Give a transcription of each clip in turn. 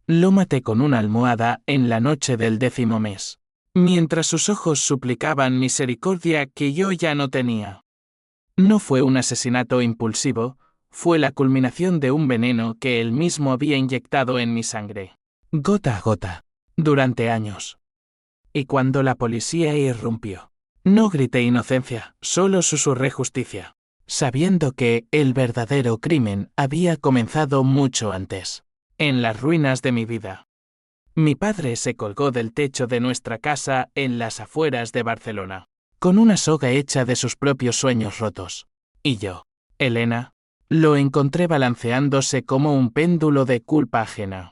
Lo maté con una almohada en la noche del 10º mes. Mientras sus ojos suplicaban misericordia que yo ya no tenía. No fue un asesinato impulsivo, fue la culminación de un veneno que él mismo había inyectado en mi sangre. Gota a gota. Durante años. Y cuando la policía irrumpió, no grité inocencia, solo susurré justicia, sabiendo que el verdadero crimen había comenzado mucho antes, en las ruinas de mi vida. Mi padre se colgó del techo de nuestra casa en las afueras de Barcelona, con una soga hecha de sus propios sueños rotos. Y yo, Elena, lo encontré balanceándose como un péndulo de culpa ajena.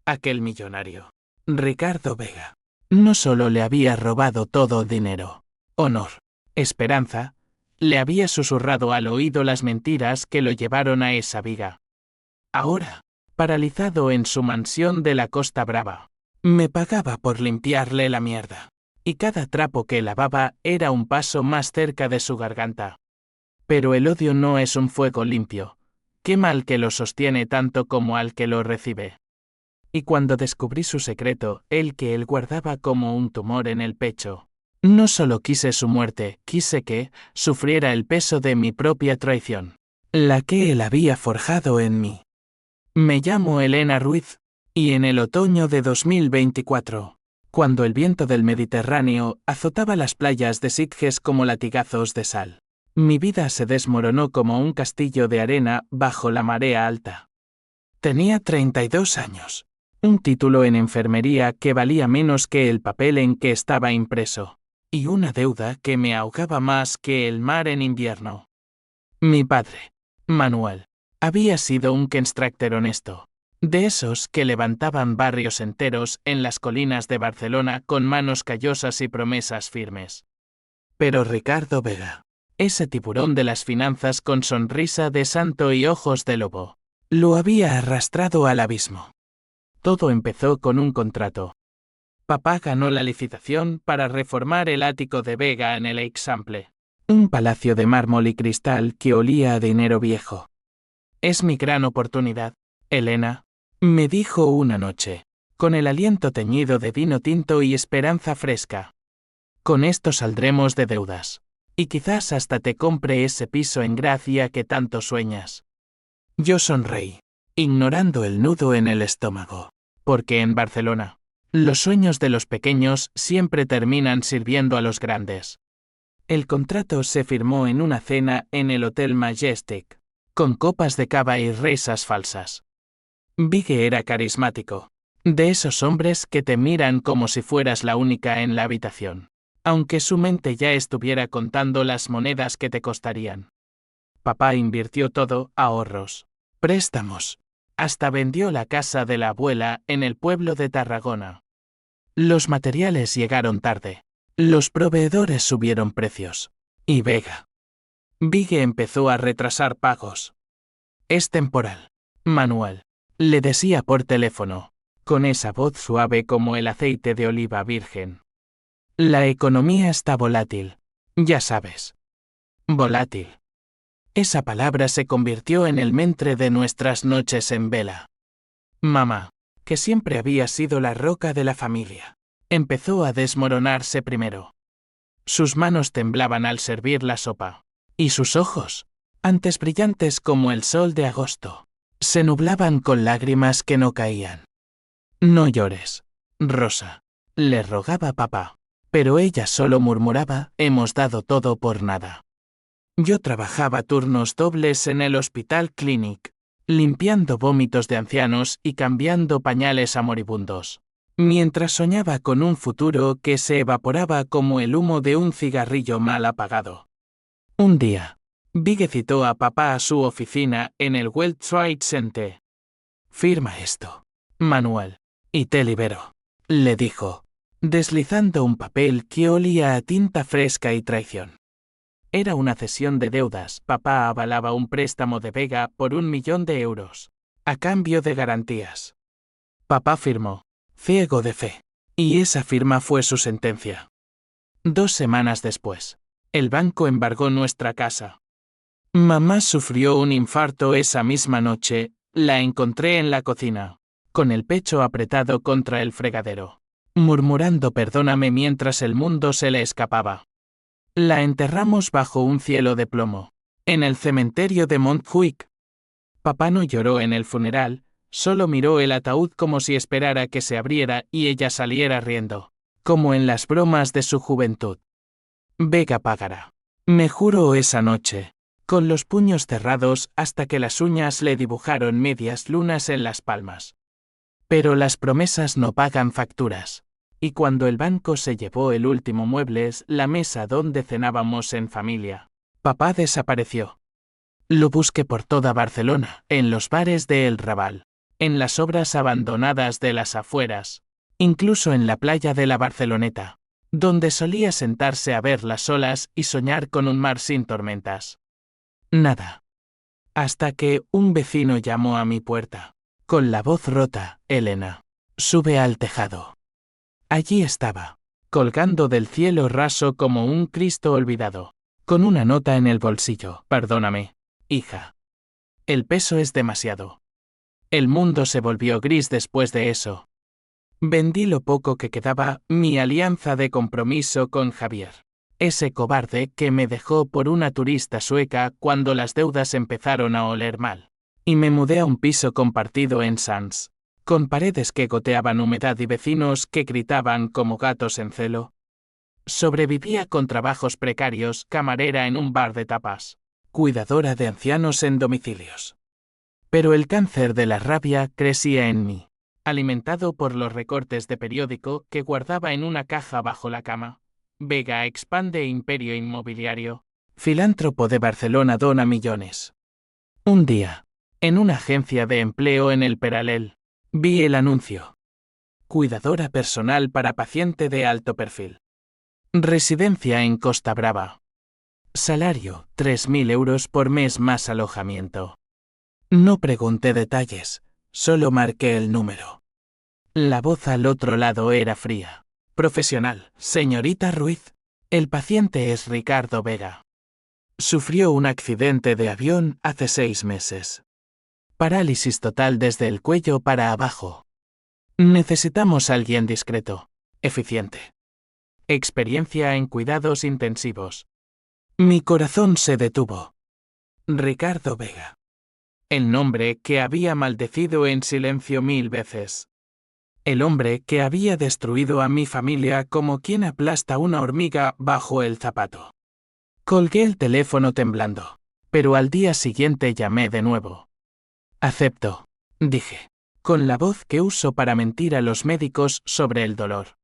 Aquel millonario, Ricardo Vega, no solo le había robado todo dinero, honor, esperanza, le había susurrado al oído las mentiras que lo llevaron a esa viga. Ahora, paralizado en su mansión de la Costa Brava, me pagaba por limpiarle la mierda, y cada trapo que lavaba era un paso más cerca de su garganta. Pero el odio no es un fuego limpio, quema al que lo sostiene tanto como al que lo recibe. Y cuando descubrí su secreto, el que él guardaba como un tumor en el pecho, no solo quise su muerte, quise que sufriera el peso de mi propia traición, la que él había forjado en mí. Me llamo Elena Ruiz, y en el otoño de 2024, cuando el viento del Mediterráneo azotaba las playas de Sitges como latigazos de sal, mi vida se desmoronó como un castillo de arena bajo la marea alta. Tenía 32 años, un título en enfermería que valía menos que el papel en que estaba impreso, y una deuda que me ahogaba más que el mar en invierno. Mi padre, Manuel, había sido un constructor honesto, de esos que levantaban barrios enteros en las colinas de Barcelona con manos callosas y promesas firmes. Pero Ricardo Vega, ese tiburón de las finanzas con sonrisa de santo y ojos de lobo, lo había arrastrado al abismo. Todo empezó con un contrato. Papá ganó la licitación para reformar el ático de Vega en el Eixample, un palacio de mármol y cristal que olía a dinero viejo. Es mi gran oportunidad, Elena, me dijo una noche, con el aliento teñido de vino tinto y esperanza fresca. Con esto saldremos de deudas, y quizás hasta te compre ese piso en Gracia que tanto sueñas. Yo sonreí, ignorando el nudo en el estómago, porque en Barcelona, los sueños de los pequeños siempre terminan sirviendo a los grandes. El contrato se firmó en una cena en el Hotel Majestic, con copas de cava y risas falsas. Vigue era carismático, de esos hombres que te miran como si fueras la única en la habitación, aunque su mente ya estuviera contando las monedas que te costarían. Papá invirtió todo, ahorros, préstamos, hasta vendió la casa de la abuela en el pueblo de Tarragona. Los materiales llegaron tarde, los proveedores subieron precios, y Vigue empezó a retrasar pagos. Es temporal, Manuel, le decía por teléfono, con esa voz suave como el aceite de oliva virgen. La economía está volátil, ya sabes. Volátil. Esa palabra se convirtió en el mentre de nuestras noches en vela. Mamá, que siempre había sido la roca de la familia, empezó a desmoronarse primero. Sus manos temblaban al servir la sopa, y sus ojos, antes brillantes como el sol de agosto, se nublaban con lágrimas que no caían. No llores, Rosa, le rogaba papá, pero ella solo murmuraba, hemos dado todo por nada. Yo trabajaba turnos dobles en el Hospital Clinic, limpiando vómitos de ancianos y cambiando pañales a moribundos, mientras soñaba con un futuro que se evaporaba como el humo de un cigarrillo mal apagado. Un día, Vigue citó a papá a su oficina en el World Trade Center. Firma esto, Manuel, y te libero, le dijo, deslizando un papel que olía a tinta fresca y traición. Era una cesión de deudas. Papá avalaba un préstamo de Vega por 1 millón de euros, a cambio de garantías. Papá firmó, ciego de fe, y esa firma fue su sentencia. 2 semanas después, el banco embargó nuestra casa. Mamá sufrió un infarto esa misma noche, la encontré en la cocina, con el pecho apretado contra el fregadero, murmurando perdóname mientras el mundo se le escapaba. La enterramos bajo un cielo de plomo, en el cementerio de Montjuic. Papá no lloró en el funeral, solo miró el ataúd como si esperara que se abriera y ella saliera riendo, como en las bromas de su juventud. Vega Págara. Me juró esa noche, con los puños cerrados hasta que las uñas le dibujaron medias lunas en las palmas. Pero las promesas no pagan facturas. Y cuando el banco se llevó el último muebles, la mesa donde cenábamos en familia, papá desapareció. Lo busqué por toda Barcelona, en los bares de El Raval, en las obras abandonadas de las afueras, incluso en la playa de la Barceloneta, donde solía sentarse a ver las olas y soñar con un mar sin tormentas. Nada. Hasta que un vecino llamó a mi puerta, con la voz rota, Elena, sube al tejado. Allí estaba, colgando del cielo raso como un Cristo olvidado, con una nota en el bolsillo. Perdóname, hija. El peso es demasiado. El mundo se volvió gris después de eso. Vendí lo poco que quedaba, mi alianza de compromiso con Javier, ese cobarde que me dejó por una turista sueca cuando las deudas empezaron a oler mal, y me mudé a un piso compartido en Sants, con paredes que goteaban humedad y vecinos que gritaban como gatos en celo. Sobrevivía con trabajos precarios, camarera en un bar de tapas, cuidadora de ancianos en domicilios. Pero el cáncer de la rabia crecía en mí, alimentado por los recortes de periódico que guardaba en una caja bajo la cama. Vega expande imperio inmobiliario. Filántropo de Barcelona dona millones. Un día, en una agencia de empleo en el Peralel, vi el anuncio. Cuidadora personal para paciente de alto perfil. Residencia en Costa Brava. Salario, 3.000 euros por mes más alojamiento. No pregunté detalles, solo marqué el número. La voz al otro lado era fría. Profesional, señorita Ruiz. El paciente es Ricardo Vega. Sufrió un accidente de avión hace 6 meses. Parálisis total desde el cuello para abajo. Necesitamos a alguien discreto, eficiente. Experiencia en cuidados intensivos. Mi corazón se detuvo. Ricardo Vega. El nombre que había maldecido en silencio 1000 veces. El hombre que había destruido a mi familia como quien aplasta una hormiga bajo el zapato. Colgué el teléfono temblando, pero al día siguiente llamé de nuevo. Acepto, dije, con la voz que uso para mentir a los médicos sobre el dolor.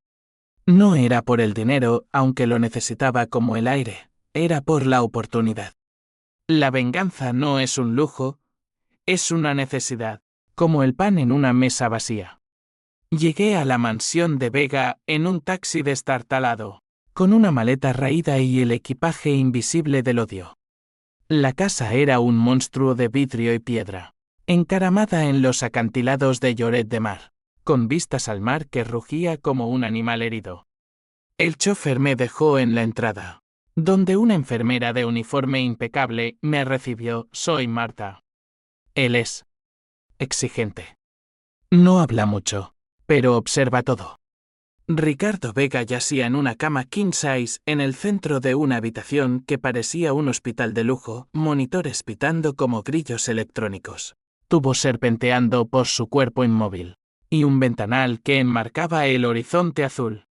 No era por el dinero, aunque lo necesitaba como el aire, era por la oportunidad. La venganza no es un lujo, es una necesidad, como el pan en una mesa vacía. Llegué a la mansión de Vega en un taxi destartalado, con una maleta raída y el equipaje invisible del odio. La casa era un monstruo de vidrio y piedra, encaramada en los acantilados de Lloret de Mar, con vistas al mar que rugía como un animal herido. El chofer me dejó en la entrada, donde una enfermera de uniforme impecable me recibió. Soy Marta. Él es exigente. No habla mucho, pero observa todo. Ricardo Vega yacía en una cama king size en el centro de una habitación que parecía un hospital de lujo, monitores pitando como grillos electrónicos, tubos serpenteando por su cuerpo inmóvil, y un ventanal que enmarcaba el horizonte azul.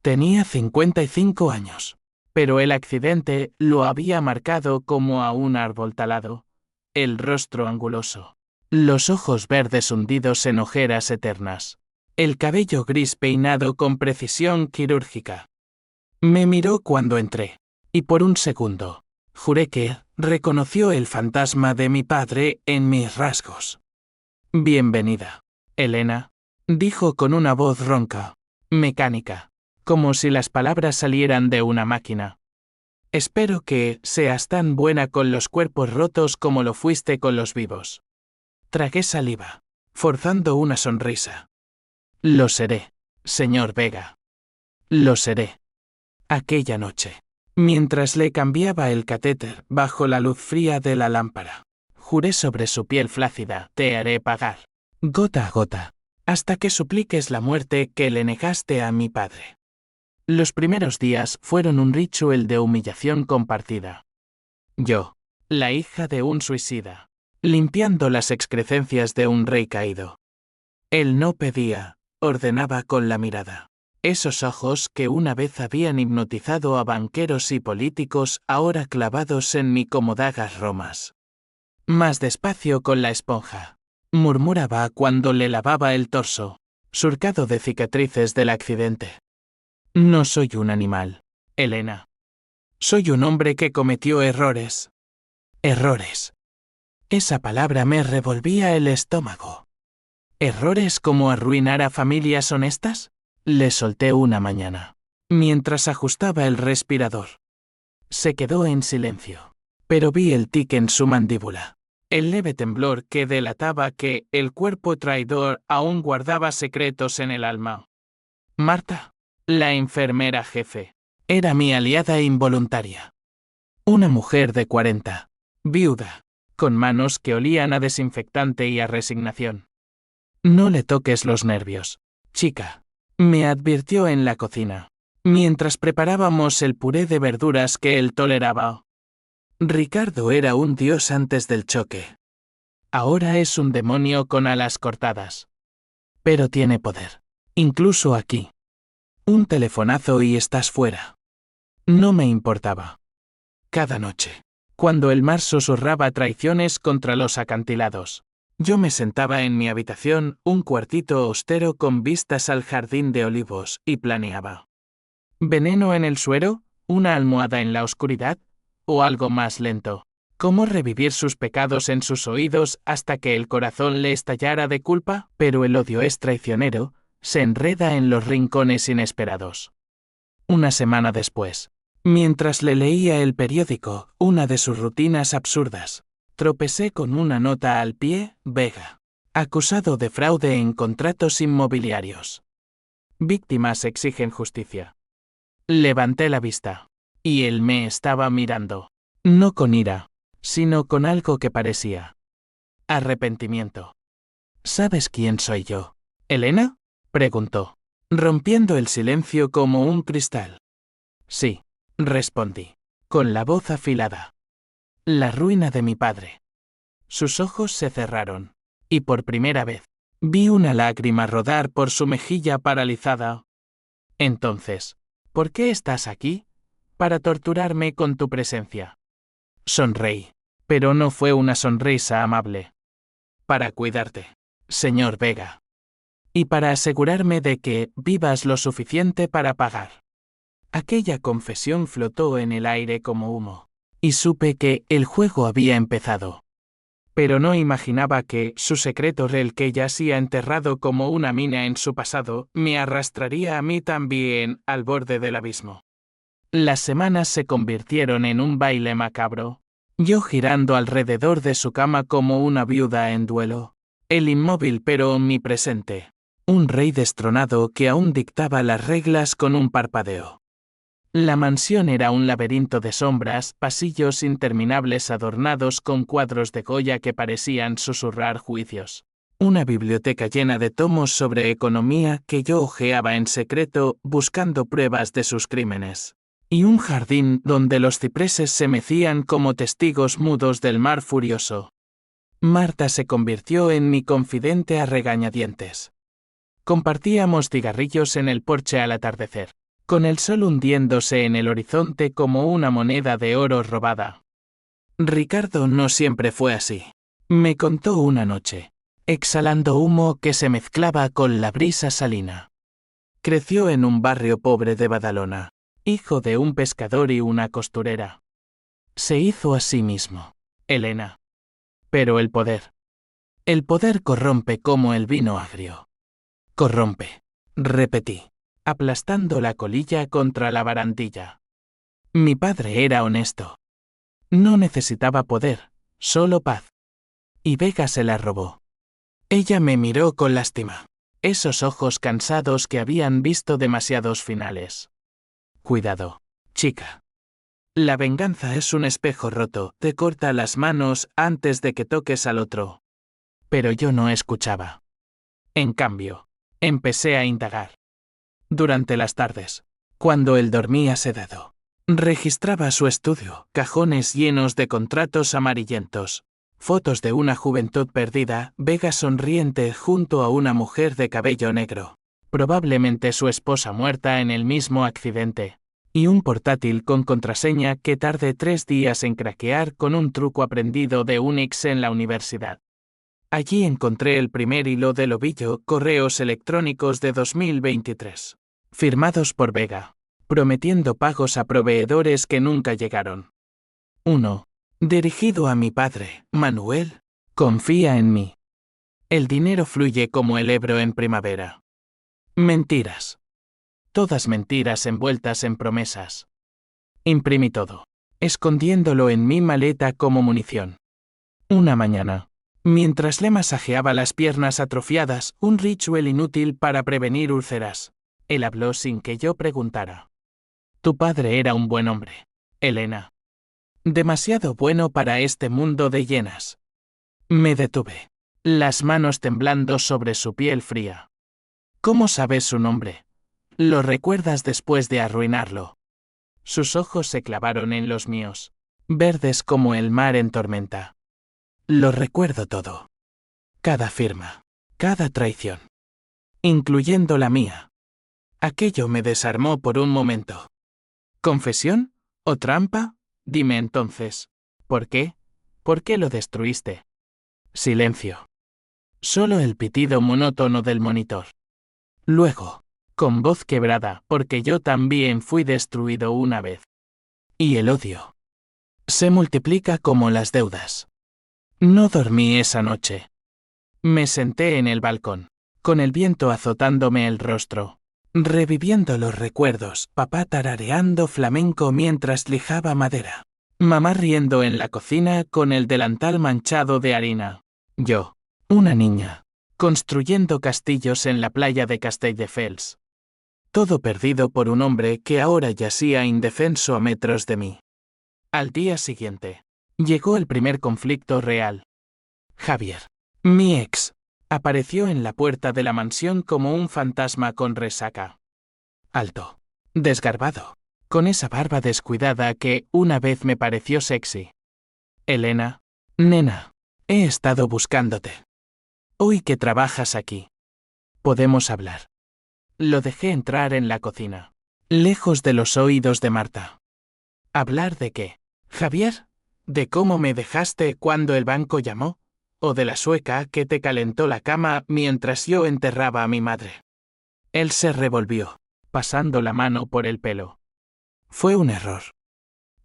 Tenía 55 años, pero el accidente lo había marcado como a un árbol talado, el rostro anguloso, los ojos verdes hundidos en ojeras eternas. El cabello gris peinado con precisión quirúrgica. Me miró cuando entré, y por un segundo, juré que reconoció el fantasma de mi padre en mis rasgos. Bienvenida, Elena, dijo con una voz ronca, mecánica, como si las palabras salieran de una máquina. Espero que seas tan buena con los cuerpos rotos como lo fuiste con los vivos. Tragué saliva, forzando una sonrisa. Lo seré, señor Vega. Lo seré. Aquella noche, mientras le cambiaba el catéter bajo la luz fría de la lámpara, juré sobre su piel flácida, te haré pagar, gota a gota, hasta que supliques la muerte que le negaste a mi padre. Los primeros días fueron un ritual de humillación compartida. Yo, la hija de un suicida, limpiando las excrecencias de un rey caído. Él no pedía, ordenaba con la mirada. Esos ojos que una vez habían hipnotizado a banqueros y políticos ahora clavados en mí como dagas romas. Más despacio con la esponja, murmuraba cuando le lavaba el torso, surcado de cicatrices del accidente. No soy un animal, Elena. Soy un hombre que cometió errores. Errores. Esa palabra me revolvía el estómago. ¿Errores como arruinar a familias honestas? Le solté una mañana, mientras ajustaba el respirador. Se quedó en silencio, pero vi el tic en su mandíbula, el leve temblor que delataba que el cuerpo traidor aún guardaba secretos en el alma. Marta, la enfermera jefe, era mi aliada involuntaria. Una mujer de 40, viuda, con manos que olían a desinfectante y a resignación. No le toques los nervios, chica, me advirtió en la cocina, mientras preparábamos el puré de verduras que él toleraba. Ricardo era un dios antes del choque. Ahora es un demonio con alas cortadas. Pero tiene poder, incluso aquí. Un telefonazo y estás fuera. No me importaba. Cada noche, cuando el mar susurraba traiciones contra los acantilados, yo me sentaba en mi habitación, un cuartito austero con vistas al jardín de olivos, y planeaba. ¿Veneno en el suero? ¿Una almohada en la oscuridad? ¿O algo más lento? ¿Cómo revivir sus pecados en sus oídos hasta que el corazón le estallara de culpa? Pero el odio es traicionero, se enreda en los rincones inesperados. Una semana después, mientras le leía el periódico, una de sus rutinas absurdas, tropecé con una nota al pie, Vega, acusado de fraude en contratos inmobiliarios. Víctimas exigen justicia. Levanté la vista, y él me estaba mirando, no con ira, sino con algo que parecía arrepentimiento. ¿Sabes quién soy yo, Elena?, preguntó, rompiendo el silencio como un cristal. Sí, respondí, con la voz afilada. La ruina de mi padre. Sus ojos se cerraron, y por primera vez, vi una lágrima rodar por su mejilla paralizada. Entonces, ¿por qué estás aquí? Para torturarme con tu presencia. Sonreí, pero no fue una sonrisa amable. Para cuidarte, señor Vega. Y para asegurarme de que vivas lo suficiente para pagar. Aquella confesión flotó en el aire como humo, y supe que el juego había empezado. Pero no imaginaba que su secreto, el que yacía enterrado como una mina en su pasado, me arrastraría a mí también al borde del abismo. Las semanas se convirtieron en un baile macabro, yo girando alrededor de su cama como una viuda en duelo, él inmóvil pero omnipresente, un rey destronado que aún dictaba las reglas con un parpadeo. La mansión era un laberinto de sombras, pasillos interminables adornados con cuadros de Goya que parecían susurrar juicios. Una biblioteca llena de tomos sobre economía que yo hojeaba en secreto buscando pruebas de sus crímenes. Y un jardín donde los cipreses se mecían como testigos mudos del mar furioso. Marta se convirtió en mi confidente a regañadientes. Compartíamos cigarrillos en el porche al atardecer, con el sol hundiéndose en el horizonte como una moneda de oro robada. Ricardo no siempre fue así, me contó una noche, exhalando humo que se mezclaba con la brisa salina. Creció en un barrio pobre de Badalona, hijo de un pescador y una costurera. Se hizo a sí mismo, Elena. Pero el poder corrompe como el vino agrio. Corrompe, repetí, aplastando la colilla contra la barandilla. Mi padre era honesto. No necesitaba poder, solo paz. Y Vega se la robó. Ella me miró con lástima, esos ojos cansados que habían visto demasiados finales. Cuidado, chica. La venganza es un espejo roto, te corta las manos antes de que toques al otro. Pero yo no escuchaba. En cambio, empecé a indagar. Durante las tardes, cuando él dormía sedado, registraba su estudio, cajones llenos de contratos amarillentos, fotos de una juventud perdida, Vega sonriente junto a una mujer de cabello negro, probablemente su esposa muerta en el mismo accidente, y un portátil con contraseña que tardé 3 días en craquear con un truco aprendido de Unix en la universidad. Allí encontré el primer hilo del ovillo, correos electrónicos de 2023, firmados por Vega, prometiendo pagos a proveedores que nunca llegaron. 1. Dirigido a mi padre, Manuel, confía en mí. El dinero fluye como el Ebro en primavera. Mentiras. Todas mentiras envueltas en promesas. Imprimí todo, escondiéndolo en mi maleta como munición. Una mañana, mientras le masajeaba las piernas atrofiadas, un ritual inútil para prevenir úlceras, él habló sin que yo preguntara. Tu padre era un buen hombre, Elena. Demasiado bueno para este mundo de hienas. Me detuve, las manos temblando sobre su piel fría. ¿Cómo sabes su nombre? Lo recuerdas después de arruinarlo. Sus ojos se clavaron en los míos, verdes como el mar en tormenta. Lo recuerdo todo. Cada firma, cada traición. Incluyendo la mía. Aquello me desarmó por un momento. ¿Confesión? ¿O trampa? Dime entonces. ¿Por qué? ¿Por qué lo destruiste? Silencio. Solo el pitido monótono del monitor. Luego, con voz quebrada, porque yo también fui destruido una vez. Y el odio. Se multiplica como las deudas. No dormí esa noche. Me senté en el balcón, con el viento azotándome el rostro, reviviendo los recuerdos, papá tarareando flamenco mientras lijaba madera, mamá riendo en la cocina con el delantal manchado de harina, yo, una niña, construyendo castillos en la playa de Castelldefels. Todo perdido por un hombre que ahora yacía indefenso a metros de mí. Al día siguiente, llegó el primer conflicto real. Javier, mi ex, apareció en la puerta de la mansión como un fantasma con resaca. Alto, desgarbado, con esa barba descuidada que una vez me pareció sexy. Elena, nena, he estado buscándote. Hoy que trabajas aquí. Podemos hablar. Lo dejé entrar en la cocina, lejos de los oídos de Marta. ¿Hablar de qué, Javier? ¿De cómo me dejaste cuando el banco llamó? ¿O de la sueca que te calentó la cama mientras yo enterraba a mi madre? Él se revolvió, pasando la mano por el pelo. Fue un error.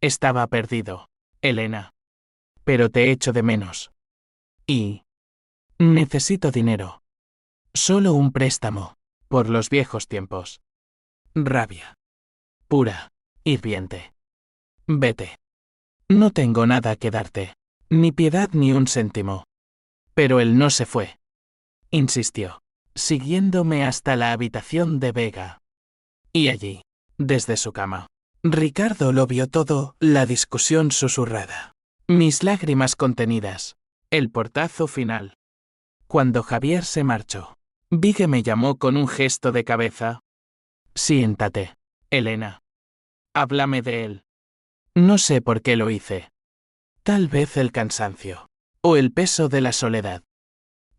Estaba perdido, Elena. Pero te echo de menos. Y... necesito dinero. Solo un préstamo, por los viejos tiempos. Rabia. Pura, hirviente. Vete. No tengo nada que darte, ni piedad ni un céntimo. Pero él no se fue. Insistió, siguiéndome hasta la habitación de Vega. Y allí, desde su cama, Ricardo lo vio todo, la discusión susurrada, mis lágrimas contenidas, el portazo final. Cuando Javier se marchó, Vigue me llamó con un gesto de cabeza. Siéntate, Elena. Háblame de él. No sé por qué lo hice. Tal vez el cansancio, o el peso de la soledad.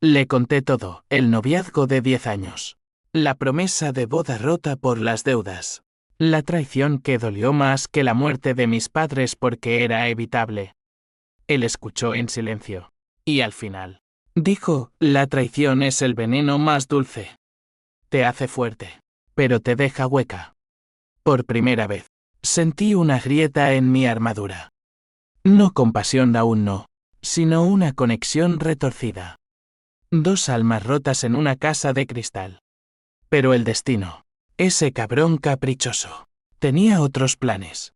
Le conté todo, el noviazgo de 10 años, la promesa de boda rota por las deudas, la traición que dolió más que la muerte de mis padres porque era evitable. Él escuchó en silencio, y al final, dijo, la traición es el veneno más dulce. Te hace fuerte, pero te deja hueca. Por primera vez, sentí una grieta en mi armadura. No compasión aún no, sino una conexión retorcida. 2 almas rotas en una casa de cristal. Pero el destino, ese cabrón caprichoso, tenía otros planes.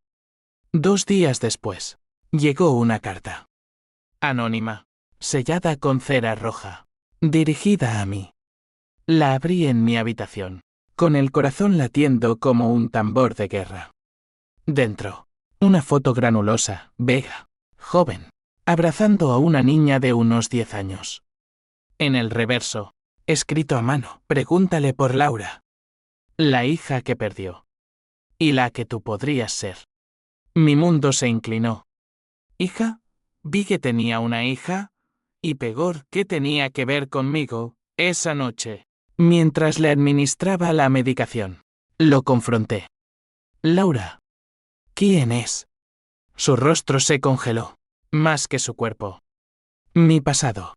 2 días después, llegó una carta. Anónima, sellada con cera roja, dirigida a mí. La abrí en mi habitación, con el corazón latiendo como un tambor de guerra. Dentro, una foto granulosa, Vega, joven, abrazando a una niña de unos 10 años. En el reverso, Escrito a mano. Pregúntale por Laura. La hija que perdió. Y la que tú podrías ser. Mi mundo se inclinó. ¿Hija? Vi que tenía una hija. Y peor, ¿qué tenía que ver conmigo, esa noche? Mientras le administraba la medicación. Lo confronté. Laura. ¿Quién es? Su rostro se congeló. Más que su cuerpo. Mi pasado.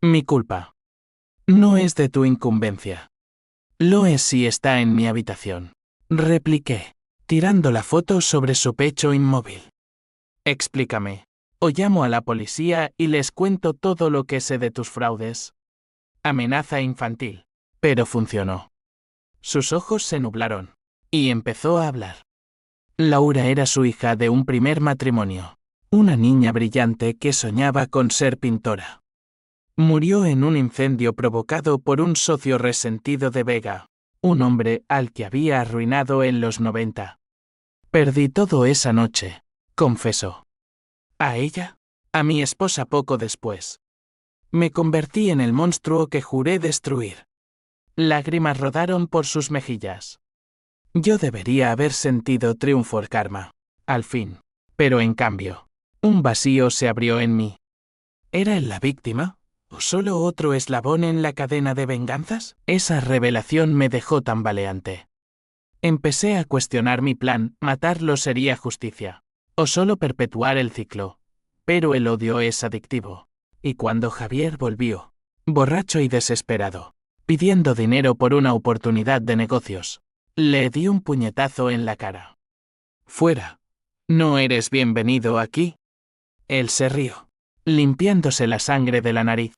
Mi culpa. No es de tu incumbencia. Lo es si está en mi habitación. Repliqué, tirando la foto sobre su pecho inmóvil. Explícame. O llamo a la policía y les cuento todo lo que sé de tus fraudes. Amenaza infantil. Pero funcionó. Sus ojos se nublaron. Y empezó a hablar. Laura era su hija de un primer matrimonio. Una niña brillante que soñaba con ser pintora. Murió en un incendio provocado por un socio resentido de Vega, un hombre al que había arruinado en los 90. Perdí todo esa noche, confesó. ¿A ella? A mi esposa poco después. Me convertí en el monstruo que juré destruir. Lágrimas rodaron por sus mejillas. Yo debería haber sentido triunfo el karma, al fin. Pero en cambio, un vacío se abrió en mí. ¿Era él la víctima? ¿O solo otro eslabón en la cadena de venganzas? Esa revelación me dejó tambaleante. Empecé a cuestionar mi plan. Matarlo sería justicia. O solo perpetuar el ciclo. Pero el odio es adictivo. Y cuando Javier volvió, borracho y desesperado, pidiendo dinero por una oportunidad de negocios, le di un puñetazo en la cara. Fuera. No eres bienvenido aquí. Él se rió, limpiándose la sangre de la nariz.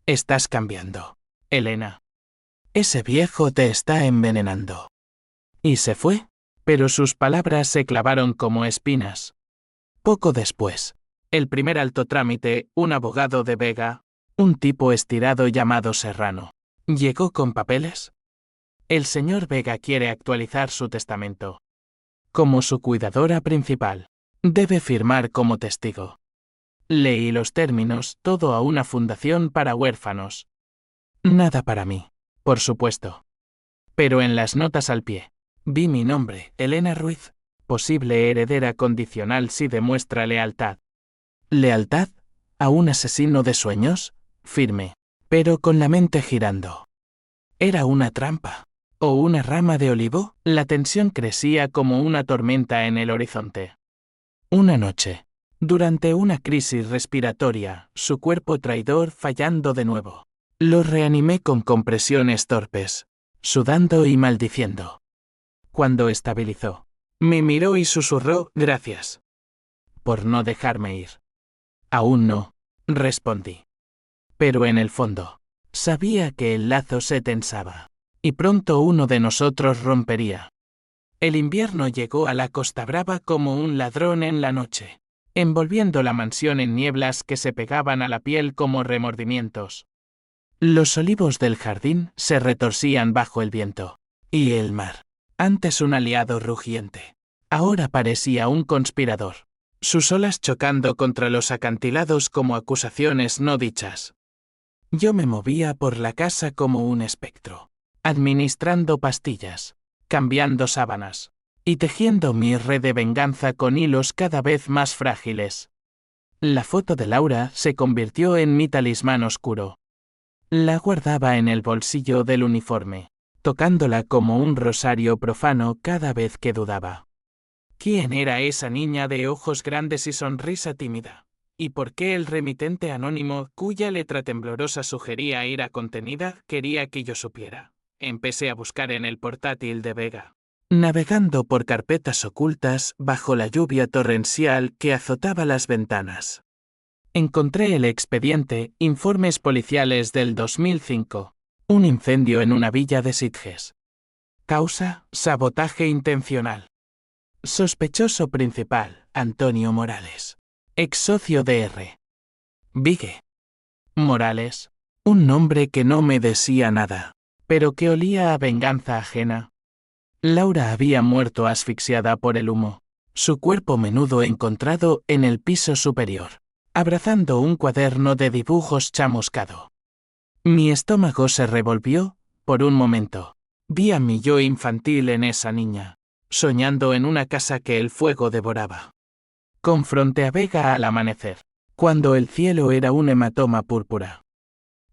Estás cambiando, Elena. Ese viejo te está envenenando. Y se fue, pero sus palabras se clavaron como espinas. Poco después, el primer alto trámite, un abogado de Vega, un tipo estirado llamado Serrano, llegó con papeles. El señor Vega quiere actualizar su testamento. Como su cuidadora principal, debe firmar como testigo. Leí los términos, todo a una fundación para huérfanos. Nada para mí, por supuesto. Pero en las notas al pie, vi mi nombre, Elena Ruiz, posible heredera condicional si demuestra lealtad. ¿Lealtad? ¿A un asesino de sueños? Firme, pero con la mente girando. ¿Era una trampa? ¿O una rama de olivo? La tensión crecía como una tormenta en el horizonte. Una noche, durante una crisis respiratoria, su cuerpo traidor fallando de nuevo, lo reanimé con compresiones torpes, sudando y maldiciendo. Cuando estabilizó, me miró y susurró, gracias. Por no dejarme ir. Aún no, respondí. Pero en el fondo, sabía que el lazo se tensaba, y pronto uno de nosotros rompería. El invierno llegó a la Costa Brava como un ladrón en la noche, envolviendo la mansión en nieblas que se pegaban a la piel como remordimientos. Los olivos del jardín se retorcían bajo el viento, y el mar, antes un aliado rugiente, ahora parecía un conspirador, sus olas chocando contra los acantilados como acusaciones no dichas. Yo me movía por la casa como un espectro, administrando pastillas, cambiando sábanas, y tejiendo mi red de venganza con hilos cada vez más frágiles. La foto de Laura se convirtió en mi talismán oscuro. La guardaba en el bolsillo del uniforme, tocándola como un rosario profano cada vez que dudaba. ¿Quién era esa niña de ojos grandes y sonrisa tímida? ¿Y por qué el remitente anónimo, cuya letra temblorosa sugería ira contenida, quería que yo supiera? Empecé a buscar en el portátil de Vega, navegando por carpetas ocultas bajo la lluvia torrencial que azotaba las ventanas. Encontré el expediente, informes policiales del 2005, un incendio en una villa de Sitges. Causa, sabotaje intencional. Sospechoso principal, Antonio Morales, ex socio de R. Vigue. Morales, un nombre que no me decía nada, pero que olía a venganza ajena. Laura había muerto asfixiada por el humo, su cuerpo menudo encontrado en el piso superior, abrazando un cuaderno de dibujos chamuscado. Mi estómago se revolvió, por un momento. Vi a mi yo infantil en esa niña, soñando en una casa que el fuego devoraba. Confronté a Vega al amanecer, cuando el cielo era un hematoma púrpura.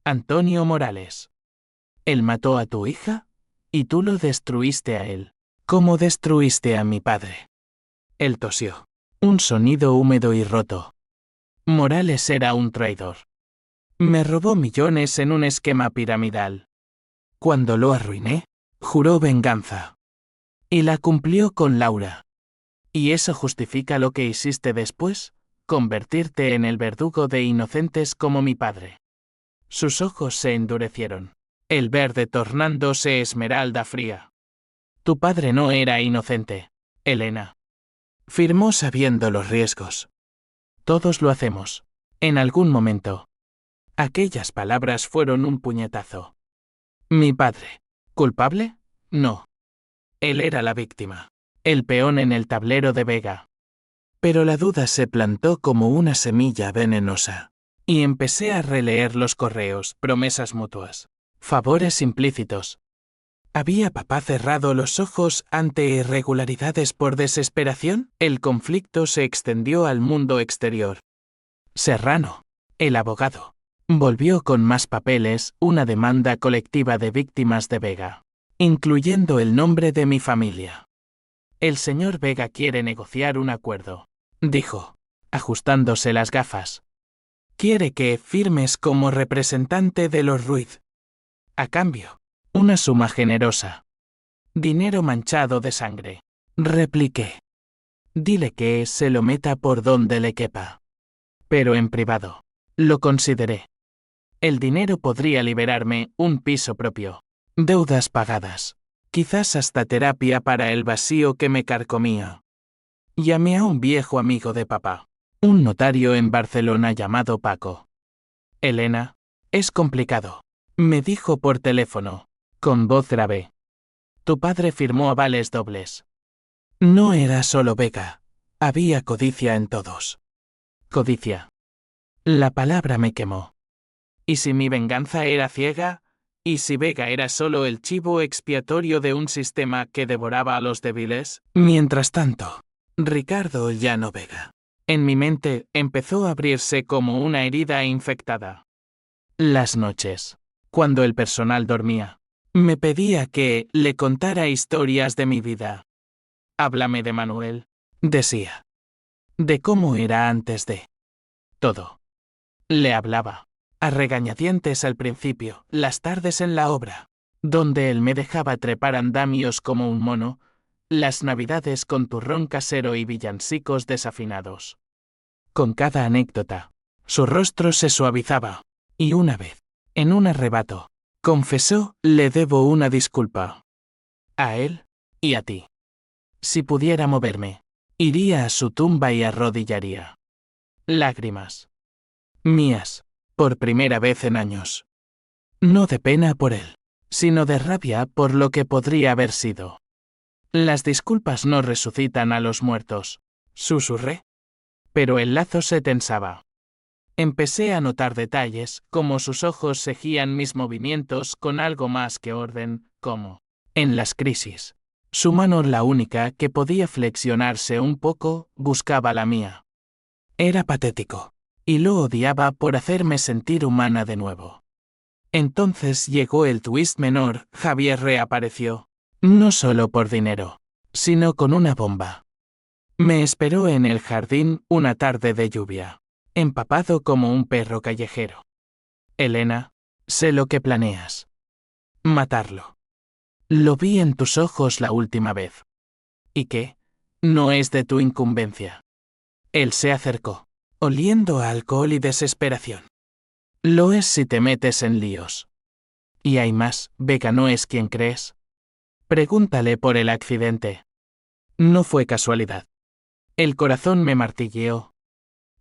Antonio Morales. Él mató a tu hija, y tú lo destruiste a él. ¿Cómo destruiste a mi padre? Él tosió. Un sonido húmedo y roto. Morales era un traidor. Me robó millones en un esquema piramidal. Cuando lo arruiné, juró venganza. Y la cumplió con Laura. ¿Y eso justifica lo que hiciste después? Convertirte en el verdugo de inocentes como mi padre. Sus ojos se endurecieron. El verde tornándose esmeralda fría. Tu padre no era inocente, Elena. Firmó sabiendo los riesgos. Todos lo hacemos. En algún momento. Aquellas palabras fueron un puñetazo. Mi padre. ¿Culpable? No. Él era la víctima. El peón en el tablero de Vega. Pero la duda se plantó como una semilla venenosa. Y empecé a releer los correos, promesas mutuas, favores implícitos. ¿Había papá cerrado los ojos ante irregularidades por desesperación? El conflicto se extendió al mundo exterior. Serrano, el abogado, volvió con más papeles, una demanda colectiva de víctimas de Vega, incluyendo el nombre de mi familia. El señor Vega quiere negociar un acuerdo, dijo, ajustándose las gafas. Quiere que firmes como representante de los Ruiz. A cambio, una suma generosa. Dinero manchado de sangre. Repliqué. Dile que se lo meta por donde le quepa. Pero en privado. Lo consideré. El dinero podría liberarme, un piso propio. Deudas pagadas. Quizás hasta terapia para el vacío que me carcomía. Llamé a un viejo amigo de papá. Un notario en Barcelona llamado Paco. Elena, es complicado. Me dijo por teléfono, con voz grave. Tu padre firmó avales dobles. No era solo Vega. Había codicia en todos. Codicia. La palabra me quemó. ¿Y si mi venganza era ciega? ¿Y si Vega era solo el chivo expiatorio de un sistema que devoraba a los débiles? Mientras tanto, Ricardo Llano Vega. En mi mente empezó a abrirse como una herida infectada. Las noches, cuando el personal dormía, me pedía que le contara historias de mi vida. Háblame de Manuel, decía. De cómo era antes de todo. Le hablaba, a regañadientes al principio, las tardes en la obra, donde él me dejaba trepar andamios como un mono, las navidades con turrón casero y villancicos desafinados. Con cada anécdota, su rostro se suavizaba, y una vez, en un arrebato, confesó, le debo una disculpa. A él, y a ti. Si pudiera moverme, iría a su tumba y arrodillaría. Lágrimas. Mías, por primera vez en años. No de pena por él, sino de rabia por lo que podría haber sido. Las disculpas no resucitan a los muertos, susurré. Pero el lazo se tensaba. Empecé a notar detalles, como sus ojos seguían mis movimientos con algo más que orden, como, en las crisis, su mano, la única que podía flexionarse un poco, buscaba la mía. Era patético, y lo odiaba por hacerme sentir humana de nuevo. Entonces llegó el twist menor, Javier reapareció, no solo por dinero, sino con una bomba. Me esperó en el jardín una tarde de lluvia, empapado como un perro callejero. Elena, sé lo que planeas. Matarlo. Lo vi en tus ojos la última vez. ¿Y qué? No es de tu incumbencia. Él se acercó, oliendo a alcohol y desesperación. Lo es si te metes en líos. Y hay más, Vega no es quien crees. Pregúntale por el accidente. No fue casualidad. El corazón me martilleó.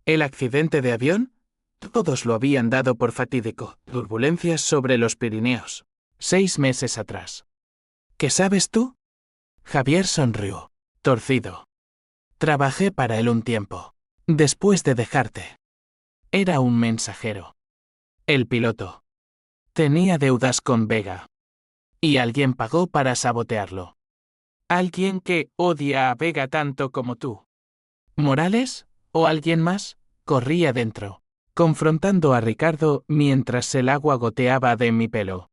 ¿El accidente de avión? Todos lo habían dado por fatídico. Turbulencias sobre los Pirineos. 6 meses atrás. ¿Qué sabes tú? Javier sonrió, torcido. Trabajé para él un tiempo. Después de dejarte. Era un mensajero. El piloto. Tenía deudas con Vega. Y alguien pagó para sabotearlo. Alguien que odia a Vega tanto como tú. ¿Morales? ¿O alguien más? Corrí adentro, confrontando a Ricardo mientras el agua goteaba de mi pelo.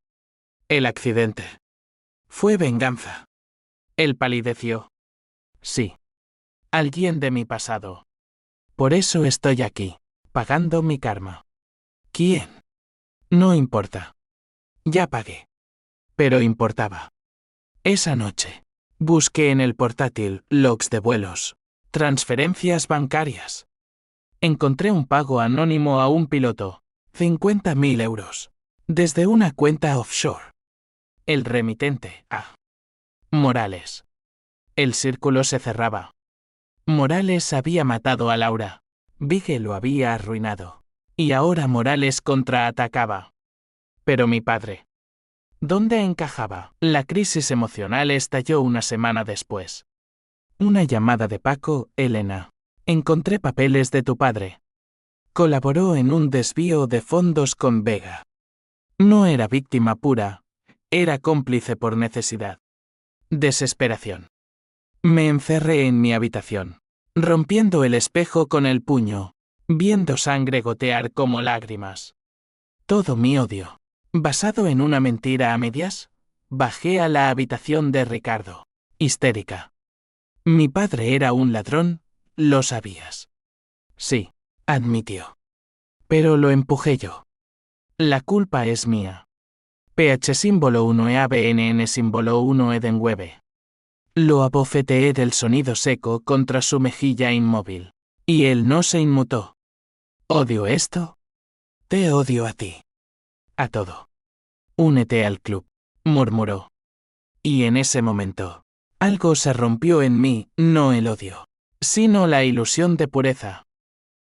El accidente. Fue venganza. Él palideció. Sí. Alguien de mi pasado. Por eso estoy aquí, pagando mi karma. ¿Quién? No importa. Ya pagué. Pero importaba. Esa noche, busqué en el portátil logs de vuelos, transferencias bancarias. Encontré un pago anónimo a un piloto, 50.000 euros, desde una cuenta offshore. El remitente, Morales. El círculo se cerraba. Morales había matado a Laura. Vige lo había arruinado. Y ahora Morales contraatacaba. Pero mi padre. ¿Dónde encajaba? La crisis emocional estalló una semana después. Una llamada de Paco, Elena. Encontré papeles de tu padre. Colaboró en un desvío de fondos con Vega. No era víctima pura, era cómplice por necesidad. Desesperación. Me encerré en mi habitación, rompiendo el espejo con el puño, viendo sangre gotear como lágrimas. Todo mi odio, basado en una mentira a medias, bajé a la habitación de Ricardo, histérica. Mi padre era un ladrón, lo sabías. Sí, admitió. Pero lo empujé yo. La culpa es mía. PH símbolo 1 EABNN símbolo 1 Edenwebe. Lo abofeteé del sonido seco contra su mejilla inmóvil. Y él no se inmutó. ¿Odio esto? Te odio a ti. A todo. Únete al club, murmuró. Y en ese momento, algo se rompió en mí, no el odio, sino la ilusión de pureza.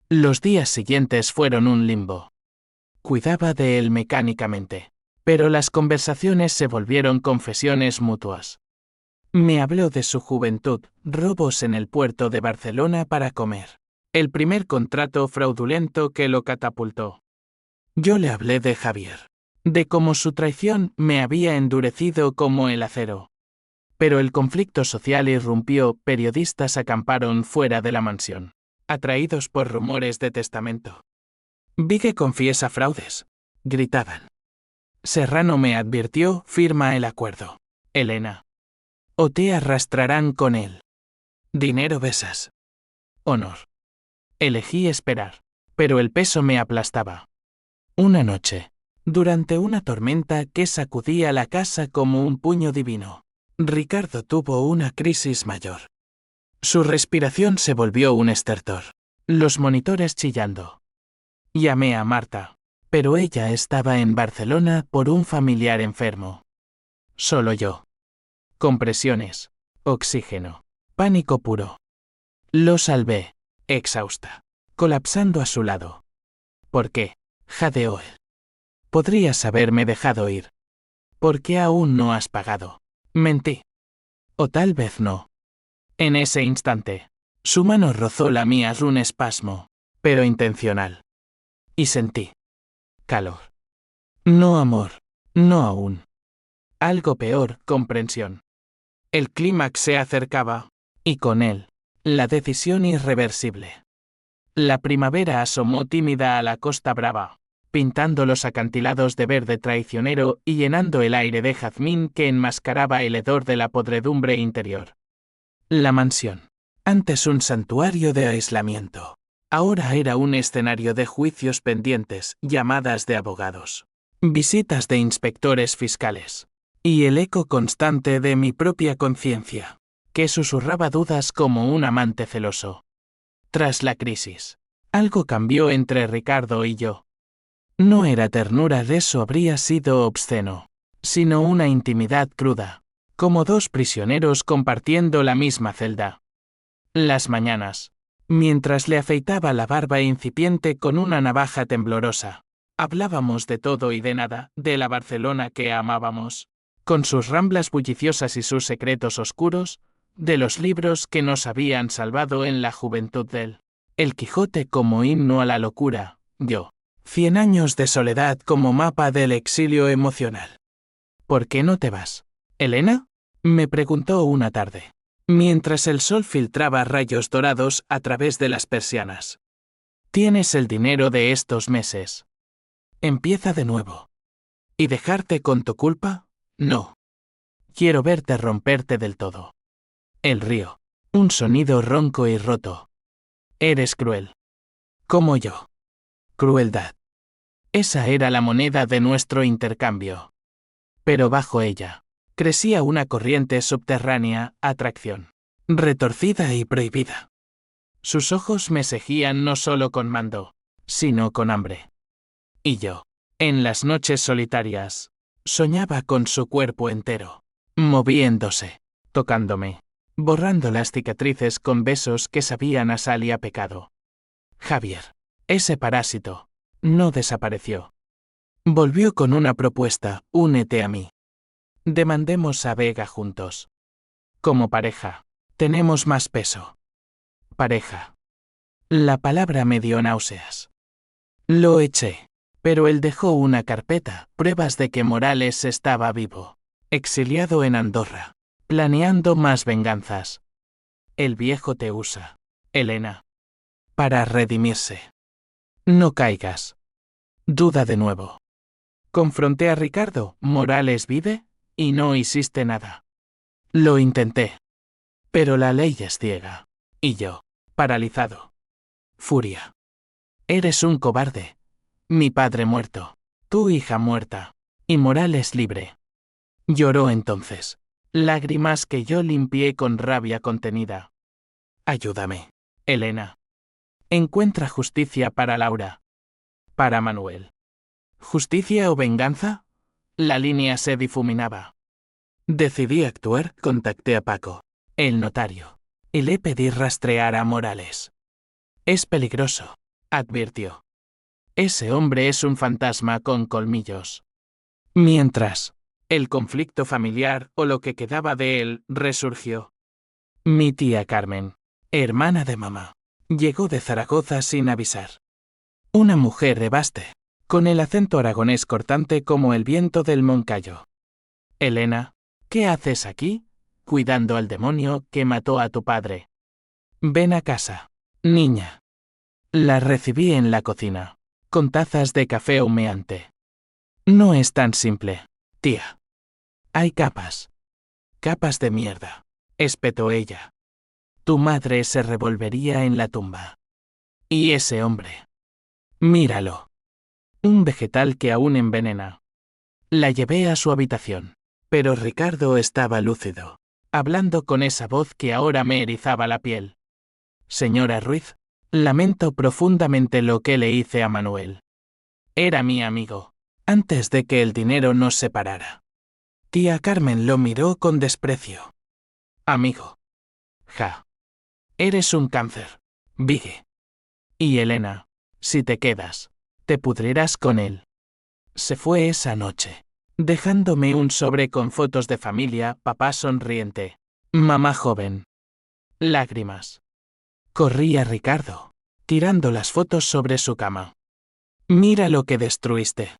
Los días siguientes fueron un limbo. Cuidaba de él mecánicamente, pero las conversaciones se volvieron confesiones mutuas. Me habló de su juventud, robos en el puerto de Barcelona para comer. El primer contrato fraudulento que lo catapultó. Yo le hablé de Javier, de cómo su traición me había endurecido como el acero. Pero el conflicto social irrumpió, periodistas acamparon fuera de la mansión, atraídos por rumores de testamento. Vige confiesa fraudes, gritaban. Serrano me advirtió, firma el acuerdo. Elena. O te arrastrarán con él. Dinero besas. Honor. Elegí esperar, pero el peso me aplastaba. Una noche, durante una tormenta que sacudía la casa como un puño divino, Ricardo tuvo una crisis mayor. Su respiración se volvió un estertor. Los monitores chillando. Llamé a Marta, pero ella estaba en Barcelona por un familiar enfermo. Solo yo. Compresiones, oxígeno, pánico puro. Lo salvé, exhausta, colapsando a su lado. ¿Por qué? Jadeó él. Podrías haberme dejado ir. ¿Por qué aún no has pagado? Mentí. O tal vez no. En ese instante, su mano rozó la mía un espasmo, pero intencional. Y sentí calor. No amor, no aún. Algo peor, comprensión. El clímax se acercaba, y con él, la decisión irreversible. La primavera asomó tímida a la Costa Brava, pintando los acantilados de verde traicionero y llenando el aire de jazmín que enmascaraba el hedor de la podredumbre interior. La mansión, antes un santuario de aislamiento, ahora era un escenario de juicios pendientes, llamadas de abogados, visitas de inspectores fiscales, y el eco constante de mi propia conciencia, que susurraba dudas como un amante celoso. Tras la crisis, algo cambió entre Ricardo y yo. No era ternura, de eso habría sido obsceno, sino una intimidad cruda, como dos prisioneros compartiendo la misma celda. Las mañanas, mientras le afeitaba la barba incipiente con una navaja temblorosa, hablábamos de todo y de nada, de la Barcelona que amábamos, con sus ramblas bulliciosas y sus secretos oscuros, de los libros que nos habían salvado en la juventud del El Quijote como himno a la locura, yo, 100 años de soledad como mapa del exilio emocional. ¿Por qué no te vas, Elena? Me preguntó una tarde, mientras el sol filtraba rayos dorados a través de las persianas. Tienes el dinero de estos meses. Empieza de nuevo. ¿Y dejarte con tu culpa? No. Quiero verte romperte del todo. El río. Un sonido ronco y roto. Eres cruel. Como yo. Crueldad. Esa era la moneda de nuestro intercambio. Pero bajo ella, crecía una corriente subterránea, atracción. Retorcida y prohibida. Sus ojos me seguían no solo con mando, sino con hambre. Y yo, en las noches solitarias, soñaba con su cuerpo entero, moviéndose, tocándome, borrando las cicatrices con besos que sabían a sal y a pecado. Javier, ese parásito, no desapareció. Volvió con una propuesta: únete a mí. Demandemos a Vega juntos. Como pareja, tenemos más peso. Pareja. La palabra me dio náuseas. Lo eché, pero él dejó una carpeta, pruebas de que Morales estaba vivo, exiliado en Andorra, planeando más venganzas. El viejo te usa, Elena, para redimirse. No caigas. Duda de nuevo. Confronté a Ricardo: Morales vive, y no hiciste nada. Lo intenté. Pero la ley es ciega. Y yo, paralizado. Furia. Eres un cobarde. Mi padre muerto. Tu hija muerta. Y Morales libre. Lloró entonces. Lágrimas que yo limpié con rabia contenida. Ayúdame, Elena. Encuentra justicia para Laura. Para Manuel. ¿Justicia o venganza? La línea se difuminaba. Decidí actuar, contacté a Paco, el notario, y le pedí rastrear a Morales. Es peligroso, advirtió. Ese hombre es un fantasma con colmillos. Mientras, el conflicto familiar, o lo que quedaba de él, resurgió. Mi tía Carmen, hermana de mamá, llegó de Zaragoza sin avisar. Una mujer de Baste, con el acento aragonés cortante como el viento del Moncayo. Elena, ¿qué haces aquí? Cuidando al demonio que mató a tu padre. Ven a casa, niña. La recibí en la cocina, con tazas de café humeante. No es tan simple, tía. Hay capas. Capas de mierda, espetó ella. Tu madre se revolvería en la tumba. Y ese hombre. Míralo. Un vegetal que aún envenena. La llevé a su habitación. Pero Ricardo estaba lúcido, hablando con esa voz que ahora me erizaba la piel. Señora Ruiz, lamento profundamente lo que le hice a Manuel. Era mi amigo, antes de que el dinero nos separara. Tía Carmen lo miró con desprecio. Amigo. Ja. Eres un cáncer, Vigue. Y Elena, si te quedas, te pudrirás con él. Se fue esa noche, dejándome un sobre con fotos de familia, papá sonriente, mamá joven. Lágrimas. Corrí a Ricardo, tirando las fotos sobre su cama. Mira lo que destruiste.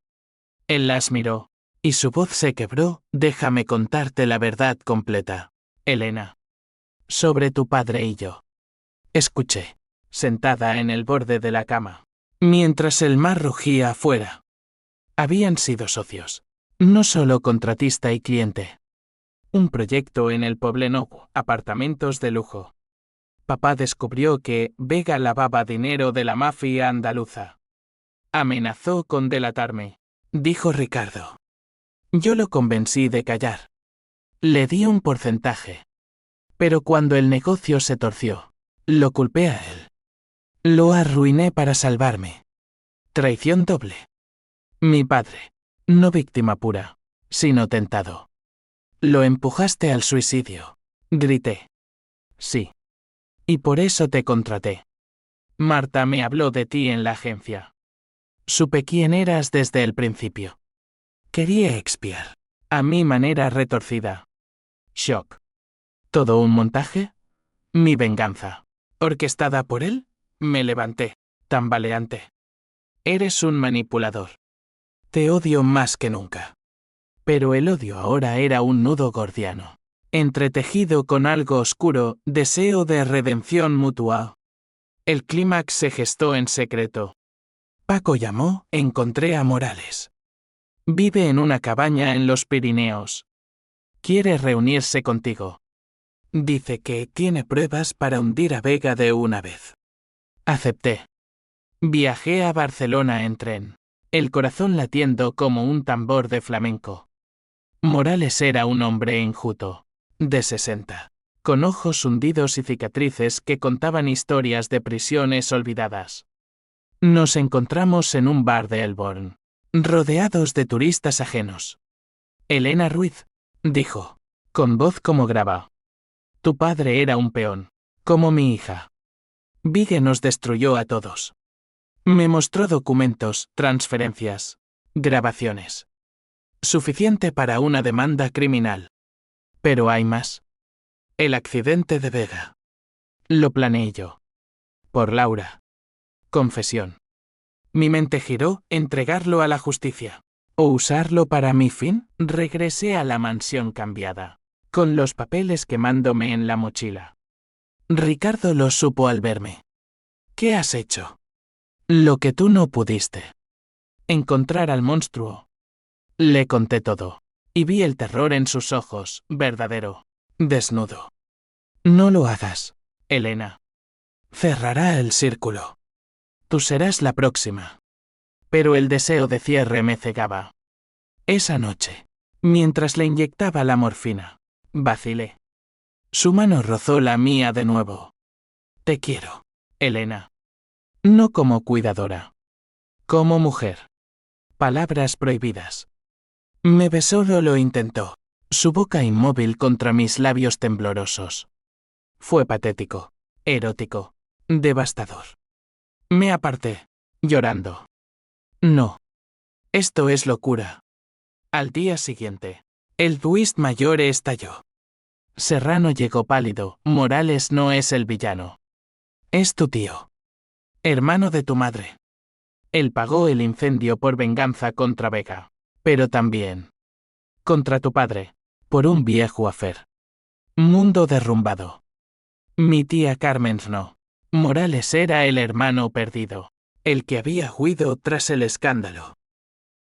Él las miró, y su voz se quebró: déjame contarte la verdad completa, Elena. Sobre tu padre y yo. Escuché, sentada en el borde de la cama, mientras el mar rugía afuera. Habían sido socios, no solo contratista y cliente. Un proyecto en el Poblenou, apartamentos de lujo. Papá descubrió que Vega lavaba dinero de la mafia andaluza. Amenazó con delatarme, dijo Ricardo. Yo lo convencí de callar. Le di un porcentaje. Pero cuando el negocio se torció, lo culpé a él. Lo arruiné para salvarme. Traición doble. Mi padre, no víctima pura, sino tentado. Lo empujaste al suicidio, grité. Sí. Y por eso te contraté. Marta me habló de ti en la agencia. Supe quién eras desde el principio. Quería expiar, a mi manera retorcida. Shock. ¿Todo un montaje? Mi venganza. ¿Orquestada por él? Me levanté, tambaleante. Eres un manipulador. Te odio más que nunca. Pero el odio ahora era un nudo gordiano, entretejido con algo oscuro, deseo de redención mutua. El clímax se gestó en secreto. Paco llamó, encontré a Morales. Vive en una cabaña en los Pirineos. Quiere reunirse contigo. Dice que tiene pruebas para hundir a Vega de una vez. Acepté. Viajé a Barcelona en tren, el corazón latiendo como un tambor de flamenco. Morales era un hombre enjuto, de 60, con ojos hundidos y cicatrices que contaban historias de prisiones olvidadas. Nos encontramos en un bar de Elborn, rodeados de turistas ajenos. Elena Ruiz, dijo, con voz como grava. Tu padre era un peón, como mi hija. Vigue nos destruyó a todos. Me mostró documentos, transferencias, grabaciones. Suficiente para una demanda criminal. Pero hay más. El accidente de Vega. Lo planeé yo. Por Laura. Confesión. Mi mente giró, entregarlo a la justicia. ¿O usarlo para mi fin? Regresé a la mansión cambiada, con los papeles quemándome en la mochila. Ricardo lo supo al verme. ¿Qué has hecho? Lo que tú no pudiste. Encontrar al monstruo. Le conté todo. Y vi el terror en sus ojos, verdadero. Desnudo. No lo hagas, Elena. Cerrará el círculo. Tú serás la próxima. Pero el deseo de cierre me cegaba. Esa noche, mientras le inyectaba la morfina, vacilé. Su mano rozó la mía de nuevo. Te quiero, Elena. No como cuidadora. Como mujer. Palabras prohibidas. Me besó o lo intentó, su boca inmóvil contra mis labios temblorosos. Fue patético, erótico, devastador. Me aparté, llorando. No. Esto es locura. Al día siguiente, el twist mayor estalló. Serrano llegó pálido, Morales no es el villano. Es tu tío. Hermano de tu madre. Él pagó el incendio por venganza contra Vega. Pero también contra tu padre, por un viejo affair. Mundo derrumbado. Mi tía Carmen no. Morales era el hermano perdido, el que había huido tras el escándalo.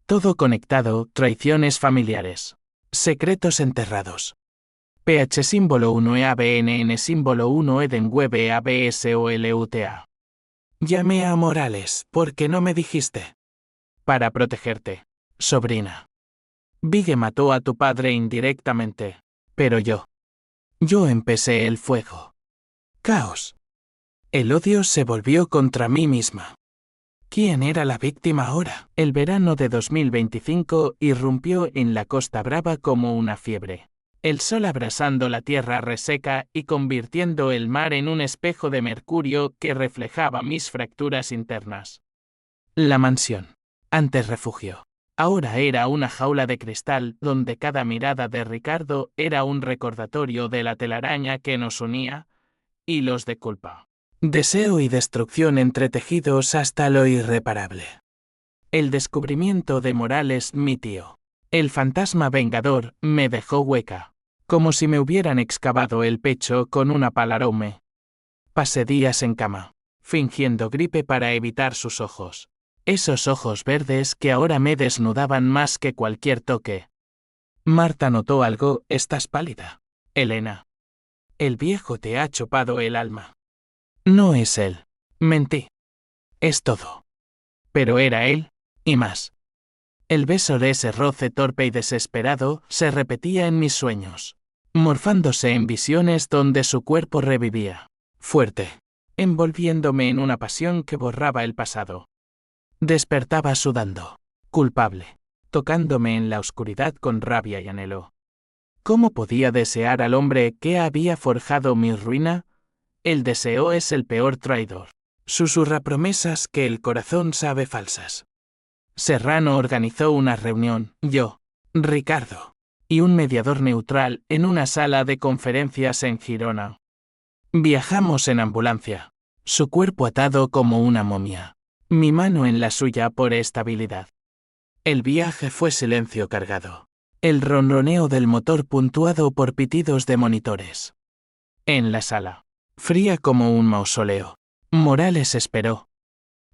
Todo conectado, traiciones familiares, secretos enterrados. PH símbolo 1 EABNN símbolo 1 Edenweb ABSOLUTA. Llamé a Morales, porque no me dijiste. Para protegerte, sobrina. Vigue mató a tu padre indirectamente, pero yo empecé el fuego. Caos. El odio se volvió contra mí misma. ¿Quién era la víctima ahora? El verano de 2025 irrumpió en la Costa Brava como una fiebre. El sol abrasando la tierra reseca y convirtiendo el mar en un espejo de mercurio que reflejaba mis fracturas internas. La mansión, antes refugio, ahora era una jaula de cristal donde cada mirada de Ricardo era un recordatorio de la telaraña que nos unía, hilos de culpa. Deseo y destrucción entretejidos hasta lo irreparable. El descubrimiento de Morales, mi tío. El fantasma vengador, me dejó hueca. Como si me hubieran excavado el pecho con una palarome. Pasé días en cama, fingiendo gripe para evitar sus ojos. Esos ojos verdes que ahora me desnudaban más que cualquier toque. Marta notó algo, estás pálida. Elena. El viejo te ha chupado el alma. No es él. Mentí. Es todo. Pero era él, y más. El beso de ese roce torpe y desesperado se repetía en mis sueños, morfándose en visiones donde su cuerpo revivía, fuerte, envolviéndome en una pasión que borraba el pasado. Despertaba sudando, culpable, tocándome en la oscuridad con rabia y anhelo. ¿Cómo podía desear al hombre que había forjado mi ruina? El deseo es el peor traidor. Susurra promesas que el corazón sabe falsas. Serrano organizó una reunión, yo, Ricardo, y un mediador neutral en una sala de conferencias en Girona. Viajamos en ambulancia, su cuerpo atado como una momia, Mi mano en la suya por estabilidad. El viaje fue silencio cargado. El ronroneo del motor puntuado por pitidos de monitores. En la sala, fría como un mausoleo, Morales esperó.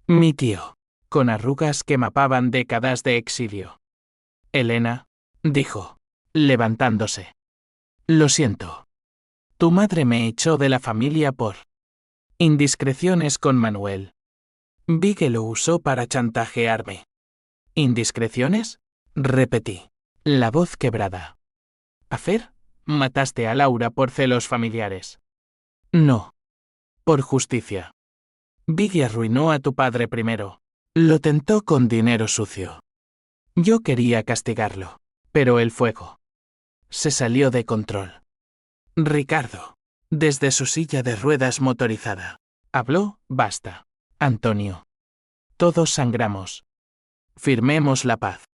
Mi tío, con arrugas que mapaban décadas de exilio. Elena, dijo, levantándose. Lo siento. Tu madre me echó de la familia por indiscreciones con Manuel. Vi que lo usó para chantajearme. ¿Indiscreciones? Repetí, la voz quebrada. ¿Hacer? ¿Mataste a Laura por celos familiares? No. Por justicia. Biggie arruinó a tu padre primero. Lo tentó con dinero sucio. Yo quería castigarlo, pero el fuego se salió de control. Ricardo, desde su silla de ruedas motorizada, habló, basta. Antonio. Todos sangramos. Firmemos la paz.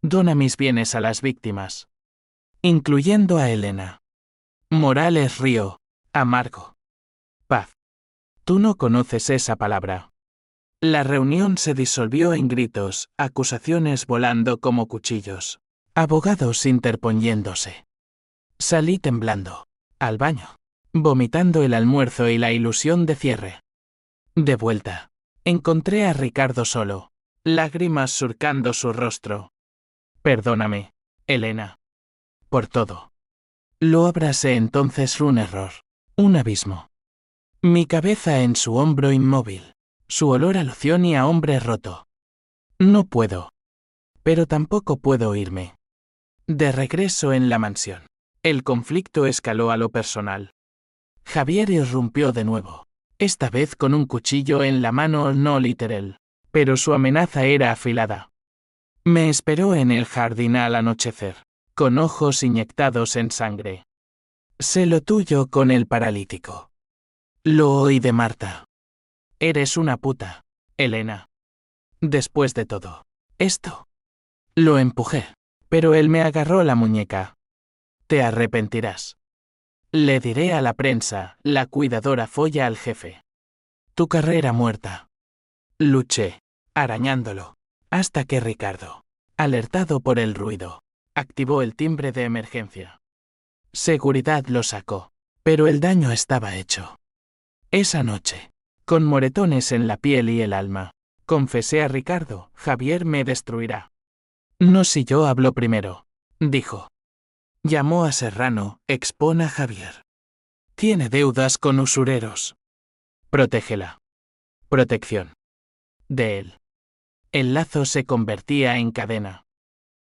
Dona mis bienes a las víctimas. Incluyendo a Elena. Morales rió, amargo. Paz. Tú no conoces esa palabra. La reunión se disolvió en gritos, acusaciones volando como cuchillos. Abogados interponiéndose. Salí temblando. Al baño. Vomitando el almuerzo y la ilusión de cierre. De vuelta. Encontré a Ricardo solo. Lágrimas surcando su rostro. Perdóname, Elena. Por todo. Lo abracé entonces un error. Un abismo. Mi cabeza en su hombro inmóvil. Su olor a loción y a hombre roto. No puedo. Pero tampoco puedo irme. De regreso en la mansión. El conflicto escaló a lo personal. Javier irrumpió de nuevo. Esta vez con un cuchillo en la mano no literal. Pero su amenaza era afilada. Me esperó en el jardín al anochecer, con ojos inyectados en sangre. Sé lo tuyo con el paralítico. Lo oí de Marta. Eres una puta, Elena. Después de todo esto. Lo empujé, pero él me agarró la muñeca. Te arrepentirás. Le diré a la prensa, la cuidadora folla al jefe. Tu carrera muerta. Luché, arañándolo, hasta que Ricardo, alertado por el ruido, activó el timbre de emergencia. Seguridad lo sacó, pero el daño estaba hecho. Esa noche, con moretones en la piel y el alma, confesé a Ricardo, Javier me destruirá. No si yo hablo primero, dijo. Llamó a Serrano, expon a Javier. Tiene deudas con usureros. Protégela. Protección. De él. El lazo se convertía en cadena.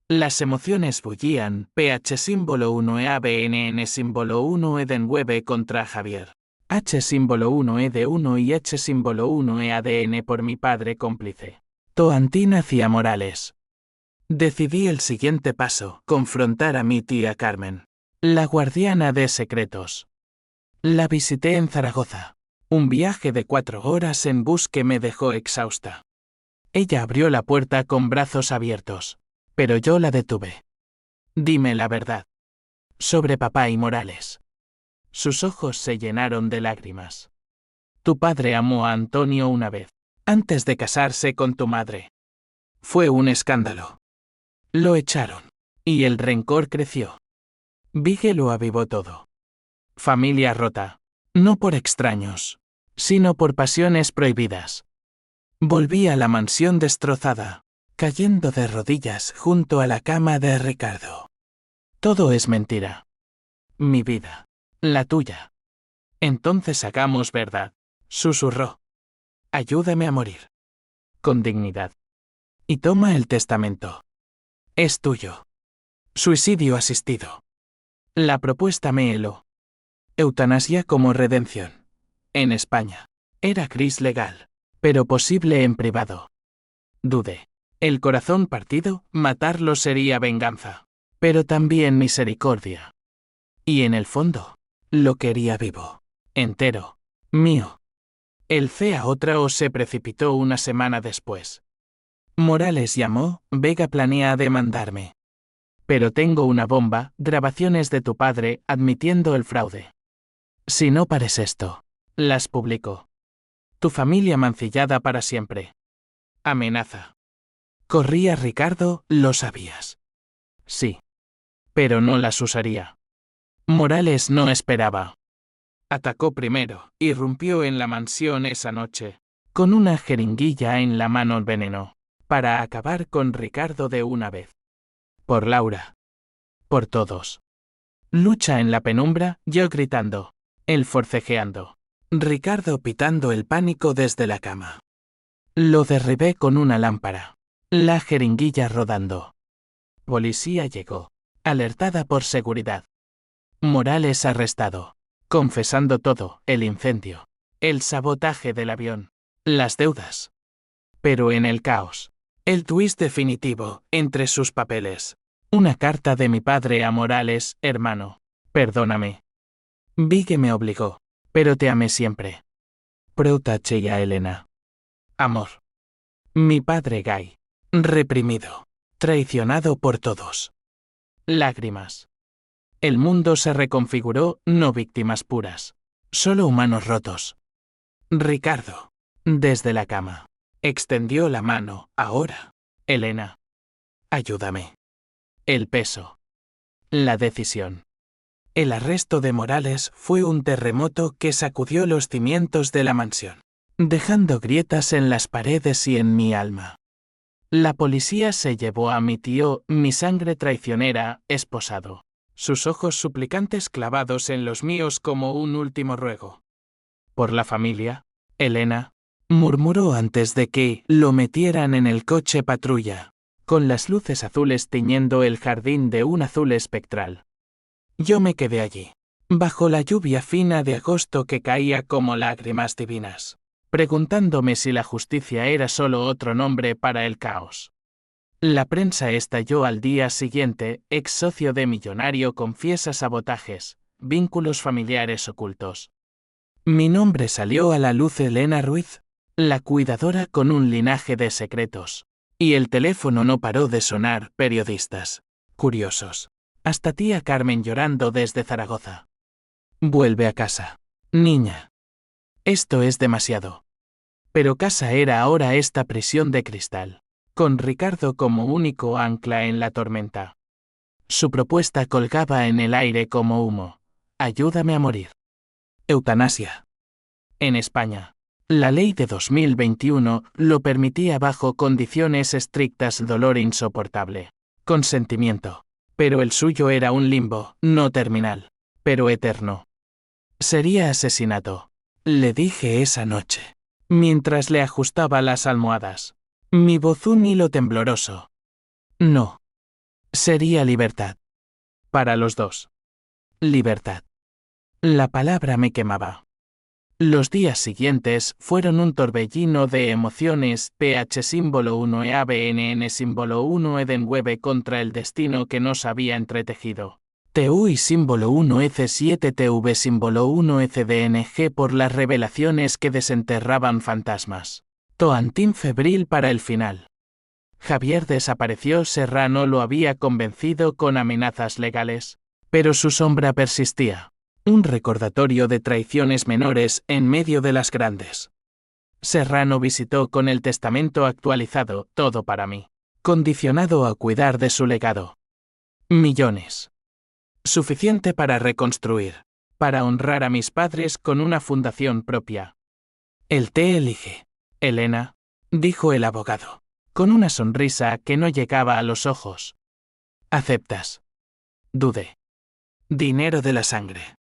Las emociones bullían, pH símbolo 1 e ABNN símbolo 1 e de 9 contra Javier. H símbolo 1 e de 1 y H símbolo 1 e ADN por mi padre cómplice. Toantín hacia Morales. Decidí el siguiente paso, confrontar a mi tía Carmen, la guardiana de secretos. La visité en Zaragoza. Un viaje de 4 horas en bus que me dejó exhausta. Ella abrió la puerta con brazos abiertos, pero yo la detuve. Dime la verdad. Sobre papá y Morales. Sus ojos se llenaron de lágrimas. Tu padre amó a Antonio una vez, antes de casarse con tu madre. Fue un escándalo. Lo echaron, y el rencor creció. Vigue lo avivó todo. Familia rota, no por extraños, sino por pasiones prohibidas. Volví a la mansión destrozada, cayendo de rodillas junto a la cama de Ricardo. Todo es mentira. Mi vida. La tuya. Entonces hagamos verdad, susurró. Ayúdame a morir. Con dignidad. Y toma el testamento. Es tuyo. Suicidio asistido. La propuesta me heló. Eutanasia como redención. En España. Era gris legal, pero posible en privado. Dudé. El corazón partido, matarlo sería venganza, pero también misericordia. Y en el fondo, lo quería vivo, entero, mío. El CEA otra o se precipitó una semana después. Morales llamó, Vega planea demandarme. Pero tengo una bomba, grabaciones de tu padre, admitiendo el fraude. Si no pares esto, las publico. Tu familia mancillada para siempre. Amenaza. Corría Ricardo, ¿lo sabías? Sí. Pero no las usaría. Morales no esperaba. Atacó primero, irrumpió en la mansión esa noche, con una jeringuilla en la mano veneno, para acabar con Ricardo de una vez. Por Laura. Por todos. Lucha en la penumbra, yo gritando, él forcejeando, Ricardo pitando el pánico desde la cama. Lo derribé con una lámpara. La jeringuilla rodando. Policía llegó, alertada por seguridad. Morales arrestado, confesando todo, el incendio, el sabotaje del avión, las deudas. Pero en el caos, el twist definitivo, entre sus papeles. Una carta de mi padre a Morales, hermano. Perdóname. Vi que me obligó, pero te amé siempre. Protaché a Elena. Amor. Mi padre Guy. Reprimido. Traicionado por todos. Lágrimas. El mundo se reconfiguró, no víctimas puras. Solo humanos rotos. Ricardo. Desde la cama. Extendió la mano, ahora. Elena. Ayúdame. El peso. La decisión. El arresto de Morales fue un terremoto que sacudió los cimientos de la mansión, dejando grietas en las paredes y en mi alma. La policía se llevó a mi tío, mi sangre traicionera, esposado, sus ojos suplicantes clavados en los míos como un último ruego. Por la familia, Elena, murmuró antes de que lo metieran en el coche patrulla, con las luces azules tiñendo el jardín de un azul espectral. Yo me quedé allí, bajo la lluvia fina de agosto que caía como lágrimas divinas, preguntándome si la justicia era solo otro nombre para el caos. La prensa estalló al día siguiente, ex socio de millonario confiesa sabotajes, vínculos familiares ocultos. Mi nombre salió a la luz. Elena Ruiz, la cuidadora con un linaje de secretos. Y el teléfono no paró de sonar, periodistas, curiosos. Hasta tía Carmen llorando desde Zaragoza. Vuelve a casa, niña. Esto es demasiado. Pero casa era ahora esta prisión de cristal, con Ricardo como único ancla en la tormenta. Su propuesta colgaba en el aire como humo. Ayúdame a morir. Eutanasia. En España, la ley de 2021 lo permitía bajo condiciones estrictas: dolor insoportable, consentimiento. Pero el suyo era un limbo, no terminal, pero eterno. Sería asesinato, le dije esa noche, mientras le ajustaba las almohadas. Mi voz un hilo tembloroso. No. Sería libertad. Para los dos. Libertad. La palabra me quemaba. Los días siguientes fueron un torbellino de emociones: PH símbolo 1 e ABNN símbolo 1 Edenweb contra el destino que nos había entretejido. TUI símbolo 1 EC7 TV símbolo 1 ECDNG por las revelaciones que desenterraban fantasmas. Toantín febril para el final. Javier desapareció. Serrano lo había convencido con amenazas legales, pero su sombra persistía. Un recordatorio de traiciones menores en medio de las grandes. Serrano visitó con el testamento actualizado, todo para mí, condicionado a cuidar de su legado. Millones. Suficiente para reconstruir, para honrar a mis padres con una fundación propia. El te elige, Elena, dijo el abogado, con una sonrisa que no llegaba a los ojos. ¿Aceptas? Dudé. Dinero de la sangre.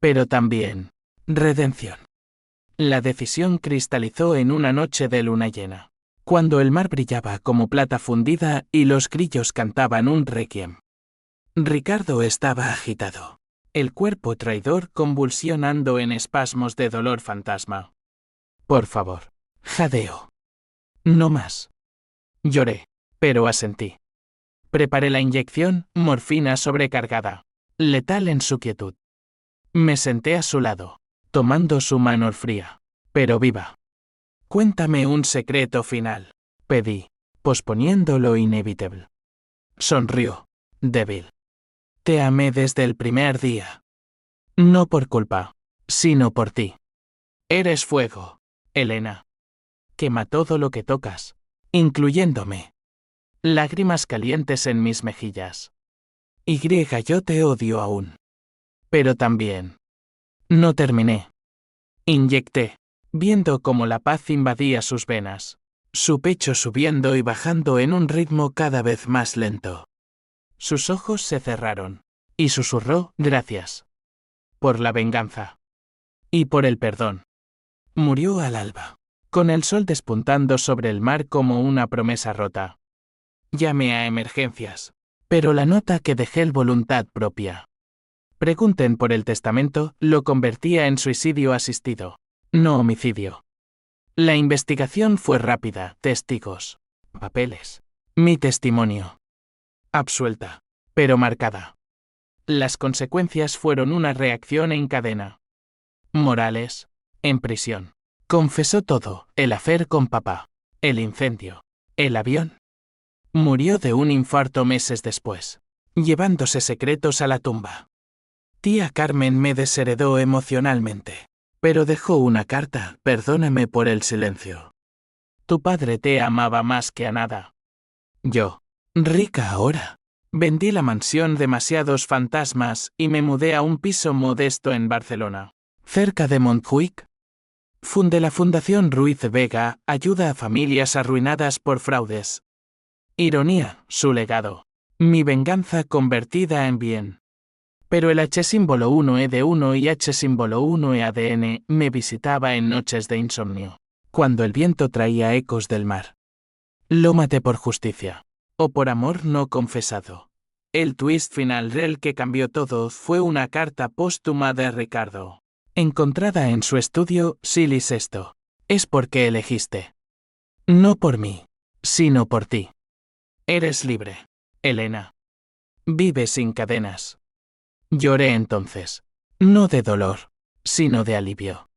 Pero también, redención. La decisión cristalizó en una noche de luna llena, cuando el mar brillaba como plata fundida y los grillos cantaban un requiem. Ricardo estaba agitado, el cuerpo traidor convulsionando en espasmos de dolor fantasma. Por favor, jadeó. No más. Lloré, pero asentí. Preparé la inyección, morfina sobrecargada, letal en su quietud. Me senté a su lado, tomando su mano fría, pero viva. Cuéntame un secreto final, pedí, posponiendo lo inevitable. Sonrió, débil. Te amé desde el primer día. No por culpa, sino por ti. Eres fuego, Elena. Quema todo lo que tocas. incluyéndome. Lágrimas calientes en mis mejillas. Yo te odio aún. Pero también. No terminé. Inyecté, viendo cómo la paz invadía sus venas. Su pecho subiendo y bajando en un ritmo cada vez más lento. Sus ojos se cerraron. Y susurró, gracias. Por la venganza. Y por el perdón. Murió al alba. Con el sol despuntando sobre el mar como una promesa rota. Llamé a emergencias. Pero la nota que dejé el voluntad propia. Pregunten por el testamento, lo convertía en suicidio asistido. No homicidio. La investigación fue rápida, testigos. Papeles. Mi testimonio. Absuelta. Pero marcada. Las consecuencias fueron una reacción en cadena. Morales. En prisión. Confesó todo, el affair con papá. El incendio. El avión. Murió de un infarto meses después. Llevándose secretos a la tumba. Tía Carmen me desheredó emocionalmente. Pero dejó una carta, perdóname por el silencio. Tu padre te amaba más que a nada. Yo, rica ahora, vendí la mansión Demasiados Fantasmas y me mudé a un piso modesto en Barcelona, cerca de Montjuïc. Fundé la Fundación Ruiz Vega, ayuda a familias arruinadas por fraudes. Ironía, su legado. Mi venganza convertida en bien. Pero el H-1E de 1 y H-1E ADN me visitaba en noches de insomnio, cuando el viento traía ecos del mar. Lo maté por justicia. O por amor no confesado. El twist final del que cambió todo fue una carta póstuma de Ricardo. Encontrada en su estudio, Silly Sesto. Es porque elegiste. No por mí, sino por ti. Eres libre, Elena. Vive sin cadenas. Lloré entonces. No de dolor, sino de alivio.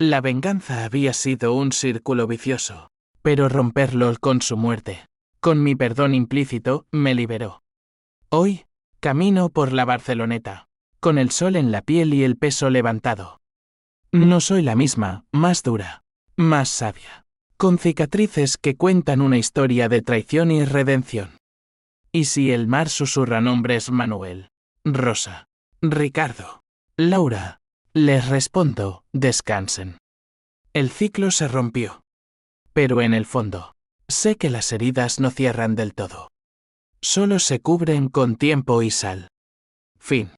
La venganza había sido un círculo vicioso, pero romperlo con su muerte, con mi perdón implícito, me liberó. Hoy, camino por la Barceloneta, con el sol en la piel y el peso levantado. No soy la misma, más dura, más sabia, con cicatrices que cuentan una historia de traición y redención. Y si el mar susurra nombres Manuel, Rosa, Ricardo, Laura, les respondo, descansen. El ciclo se rompió. Pero en el fondo, sé que las heridas no cierran del todo. Solo se cubren con tiempo y sal. Fin.